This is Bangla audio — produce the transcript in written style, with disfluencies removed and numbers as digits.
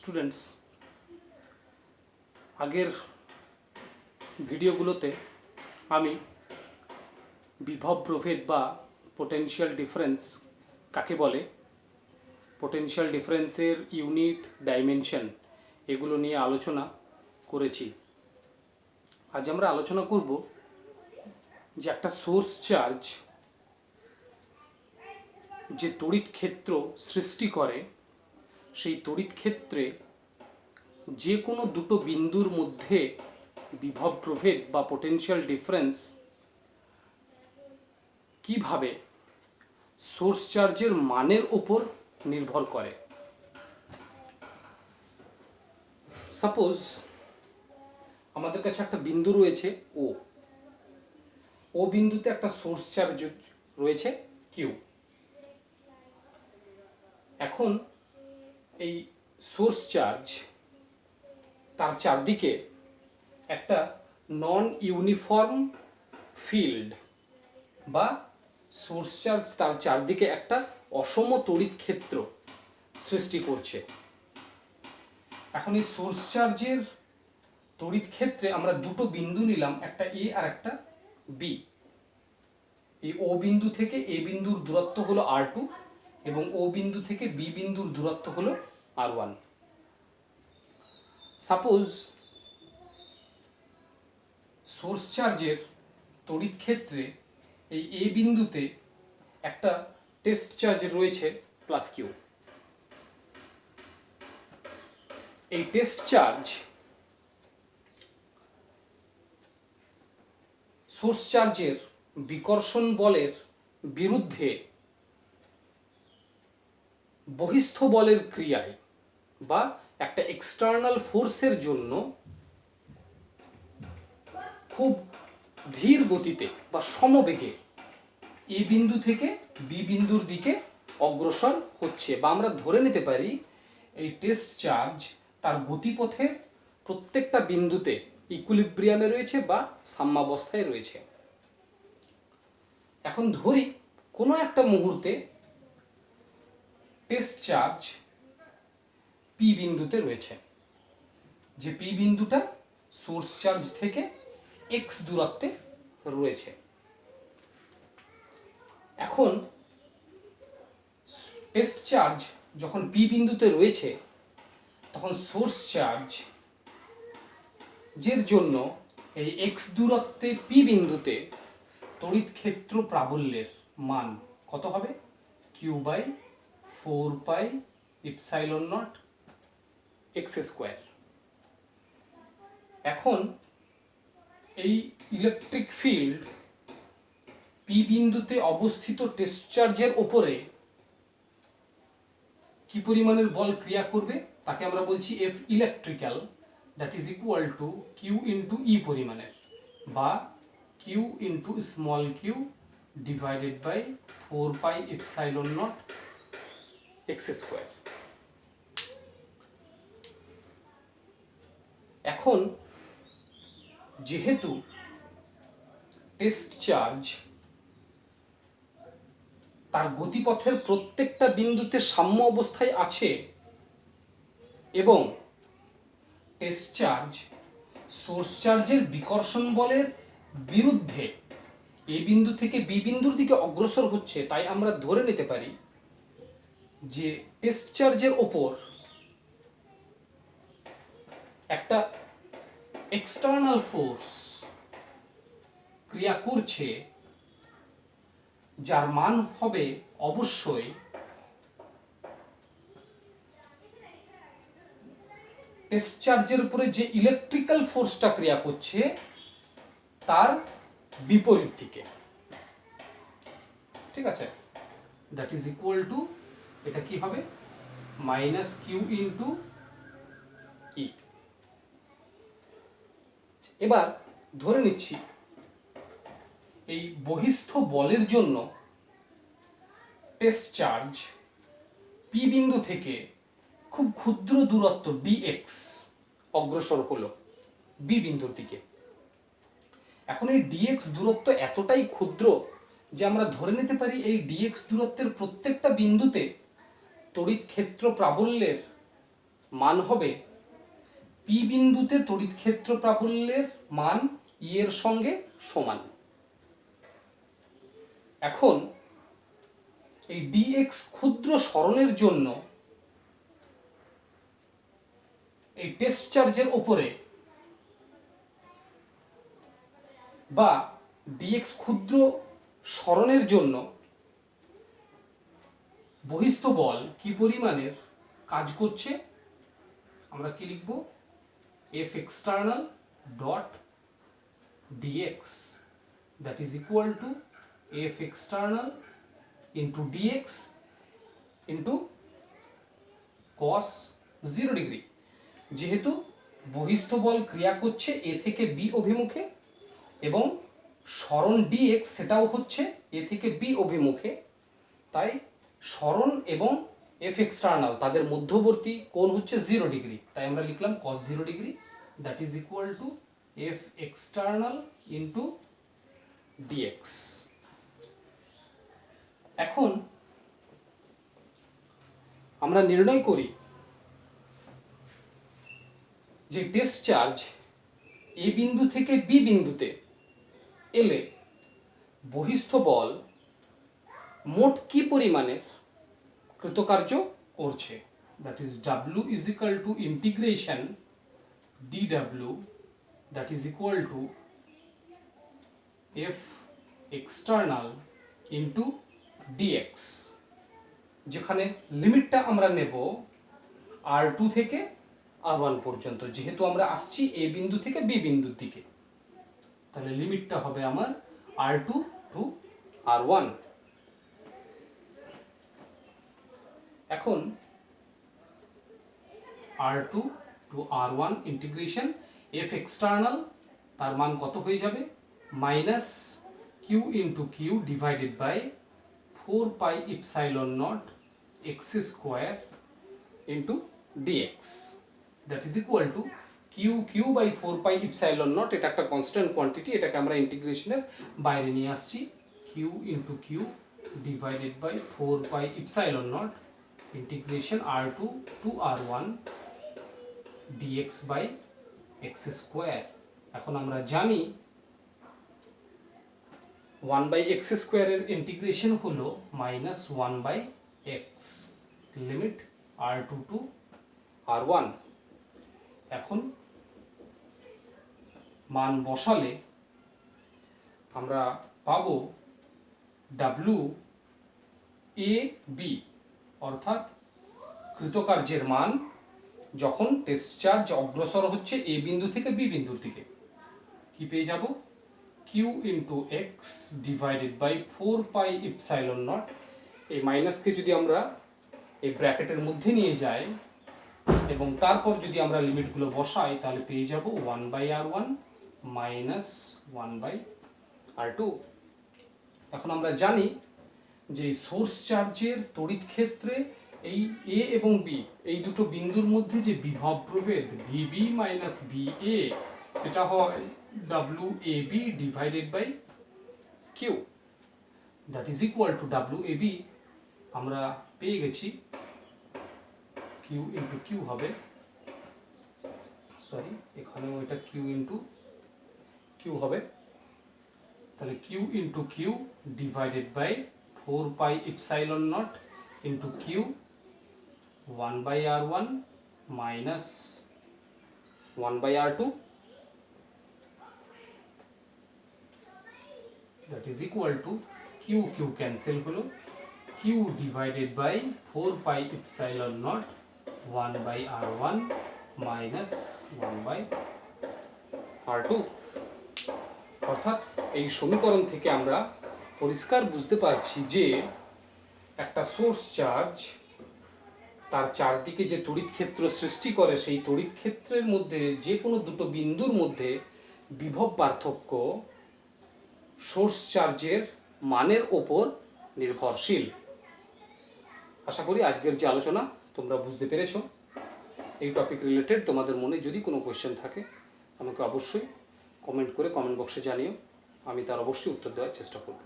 স্টুডেন্টস, আগের ভিডিওগুলোতে আমি বিভব প্রভেদ বা পোটেনশিয়াল ডিফারেন্স কাকে বলে, পোটেনশিয়াল ডিফারেন্সের ইউনিট, ডাইমেনশন এগুলো নিয়ে আলোচনা করেছি। আজ আমরা আলোচনা করব যে একটা সোর্স চার্জ যে তড়িৎ ক্ষেত্র সৃষ্টি করে, সেই তড়িৎ ক্ষেত্রে যে কোনো দুটো বিন্দুর মধ্যে বিভব প্রভেদ বা পোটেনশিয়াল ডিফারেন্স কিভাবে সোর্স চার্জের মানের ওপর নির্ভর করে। সাপোজ আমাদের কাছে একটা বিন্দু রয়েছে ও বিন্দুতে একটা সোর্স চার্জ রয়েছে কিউ। এখন এই সোর্স চার্জ তার চারদিকে একটা নন ইউনিফর্ম ফিল্ড বা সোর্স চার্জ তার চারদিকে একটা অসম তড়িৎ ক্ষেত্র সৃষ্টি করছে। এখন এই সোর্স চার্জের তড়িৎ ক্ষেত্রে আমরা দুটো বিন্দু নিলাম, একটা এ আর একটা বি। এই ও বিন্দু থেকে এ বিন্দুর দূরত্ব হলো r2 এবং ও বিন্দু থেকে বি বিন্দুর দূরত্ব হলো r1। সাপোজ সোর্স চার্জের তড়িৎ ক্ষেত্রে এই এ বিন্দুতে একটা টেস্ট চার্জ রয়েছে প্লাস কিউ। এই টেস্ট চার্জ সোর্স চার্জের বিকর্ষণ বলের বিরুদ্ধে বহিস্থ বলের ক্রিয়ায় বা একটা এক্সটার্নাল ফোর্সের জন্য খুব ধীর গতিতে বা সমবেগে এ বিন্দু থেকে বি বিন্দুর দিকে অগ্রসর হচ্ছে, বা আমরা ধরে নিতে পারি এই টেস্ট চার্জ তার গতিপথে প্রত্যেকটা বিন্দুতে ইকুইলিব্রিয়ামে রয়েছে বা সাম্যাবস্থায় রয়েছে। এখন ধরি কোনো একটা মুহূর্তে টেস্ট চার্জ পি বিন্দুতে রয়েছে, যে পি বিন্দুটা সোর্স চার্জ থেকে এক্স দূরত্বে রয়েছে। এখন টেস্ট চার্জ যখন পি বিন্দুতে রয়েছে তখন সোর্স চার্জ যের জন্য এই এক্স দূরত্বে পি বিন্দুতে তড়িৎ ক্ষেত্র প্রাবল্যের মান কত হবে? Q by 4 pi epsilon naught x square. এখন এই ইলেকট্রিক ফিল্ড পি বিন্দুতে অবস্থিত টেস্ট চার্জের ওপরে কি পরিমাণের বল ক্রিয়া করবে তাকে আমরা বলছি F electrical, that is equal to q into E পরিমাণের, বা q into small q divided by 4 pi epsilon not x square. এখন যেহেতু টেস্ট চার্জ তার গতিপথের প্রত্যেকটা বিন্দুতে সাম্য অবস্থায় আছে এবং টেস্ট চার্জ সোর্স চার্জের বিকর্ষণ বলের বিরুদ্ধে এ বিন্দু থেকে বি বিন্দুর দিকে অগ্রসর হচ্ছে, তাই আমরা ধরে নিতে পারি যে টেস্ট চার্জের ওপর একটা এক্সটার্নাল ফোর্স ক্রিয়া করছে, যার মান হবে অবশ্যই টেস্ট চার্জের উপরে যে ইলেকট্রিক্যাল ফোর্সটা ক্রিয়া করছে তার বিপরীত দিকে। ঠিক আছে, দ্যাট ইজ ইকুয়াল টু, এটা কি হবে, মাইনাস কিউ ইন্টু ই। এবার ধরে নিচ্ছি এই বহিস্থ বলের জন্য টেস্ট চার্জ পি বিন্দু থেকে খুব ক্ষুদ্র দূরত্ব ডিএক্স অগ্রসর হলো বি বিন্দুর দিকে। এখন এই ডিএক্স দূরত্ব এতটাই ক্ষুদ্র যে আমরা ধরে নিতে পারি এই ডিএক্স দূরত্বের প্রত্যেকটা বিন্দুতে তড়িৎ ক্ষেত্র প্রাবল্যের মান হবে পি বিন্দুতে তড়িৎ ক্ষেত্র প্রাবল্যের মান ই এর সঙ্গে সমান। এখন এই ডিএক্স ক্ষুদ্র সরণের জন্য এই টেস্ট চার্জের ওপরে বা ডিএক্স ক্ষুদ্র সরণের জন্য বহিস্থ বল কি পরিমাণের কাজ করছে, আমরা কি লিখব, F external dot dx that is equal to F external into dx into cos 0 degree. যেহেতু বহিস্থ বল ক্রিয়া করছে এ থেকে বি অভিমুখে এবং সরণ ডিএক্স সেটাও হচ্ছে এ থেকে বি অভিমুখে, তাই সরণ এবং এফ এক্সটার্নাল তাদের মধ্যবর্তী কোণ হচ্ছে 0 ডিগ্রি, তাই আমরা লিখলাম cos 0 degree that is equal to F external into dx. এখন আমরা নির্ণয় করি যে টেস্ট চার্জ এ বিন্দু থেকে বি বিন্দুতে এলে বহিস্থ বল মোট কি পরিমাণের কৃতকার্য করছে, that is W is equal to integration ডিডাব্লিউ that is equal to F external into dx, যেখানে লিমিটটা আমরা নেব R2 থেকে R1 পর্যন্ত, যেহেতু আমরা আসছি এ বিন্দু থেকে বি বিন্দুর দিকে, তাহলে লিমিটটা হবে আমার R2 টু R1। এখন R2 to R1 integration F external তার মান কত হয়ে যাবে, minus Q into Q divided by 4 pi epsilon naught x square into dx that is equal to Q Q by 4 pi epsilon naught, এটা একটা কনস্ট্যান্ট কোয়ান্টিটি, এটাকে আমরা ইন্টিগ্রেশনের বাইরে নিয়ে আসছি, Q into Q divided by 4 pi epsilon naught integration R2 to R1 dx by x square. এখন আমরা জানি 1 বাই এক্স স্কোয়ারের ইন্টিগ্রেশন হলো minus 1 by x, limit R2 to R1। এখন মান বসালে আমরা পাবো ডাব্লিউ এ বি, অর্থাৎ কৃতকার্যের মান যখন টেস্ট চার্জ অগ্রসর হচ্ছে এ বিন্দু থেকে বি বিন্দুর দিকে, কি পেয়ে যাব, Q into x divided by 4 pi epsilon naught, এই মাইনাসকে যদি আমরা এই ব্র্যাকেটের মধ্যে নিয়ে যাই এবং তারপর যদি আমরা লিমিটগুলো বসাই তাহলে পেয়ে যাব 1 by R1 minus 1 by R2। এখন আমরা জানি যে সোর্স চার্জের তড়িৎ ক্ষেত্রে এই এ এবং বি এই দুটো বিন্দুর মধ্যে যে বিভব প্রভেদ ভিবি মাইনাস ভিএ সেটা হয় W A B divided by Q that is equal to W A B আমরা পেয়ে গেছি কিউ ইন্টু কিউ হবে, সরি এখানেও এটা কিউ ইন্টু কিউ হবে, তাহলে Q into Q divided by 4 pi epsilon naught into Q 1 by R1 minus 1 by R2 that is equal to Q cancel হলো, Q divided by 4 pi epsilon naught 1 by R1 minus 1 by R2। অর্থাৎ এই সমীকরণ থেকে আমরা পরিষ্কার বুঝতে পারছি যে একটা সোর্স চার্জ তার চারদিকে যে তড়িৎ ক্ষেত্র সৃষ্টি করে সেই তড়িৎ ক্ষেত্রের মধ্যে যে কোনো দুটো বিন্দুর মধ্যে বিভব পার্থক্য সোর্স চার্জের মানের ওপর নির্ভরশীল। আশা করি আজকের যে আলোচনা তোমরা বুঝতে পেরেছো। এই টপিক রিলেটেড তোমাদের মনে যদি কোনো কোয়েশ্চেন থাকে আমাকে অবশ্যই কমেন্ট করে কমেন্ট বক্সে জানিও, আমি তার অবশ্যই উত্তর দেওয়ার চেষ্টা করব।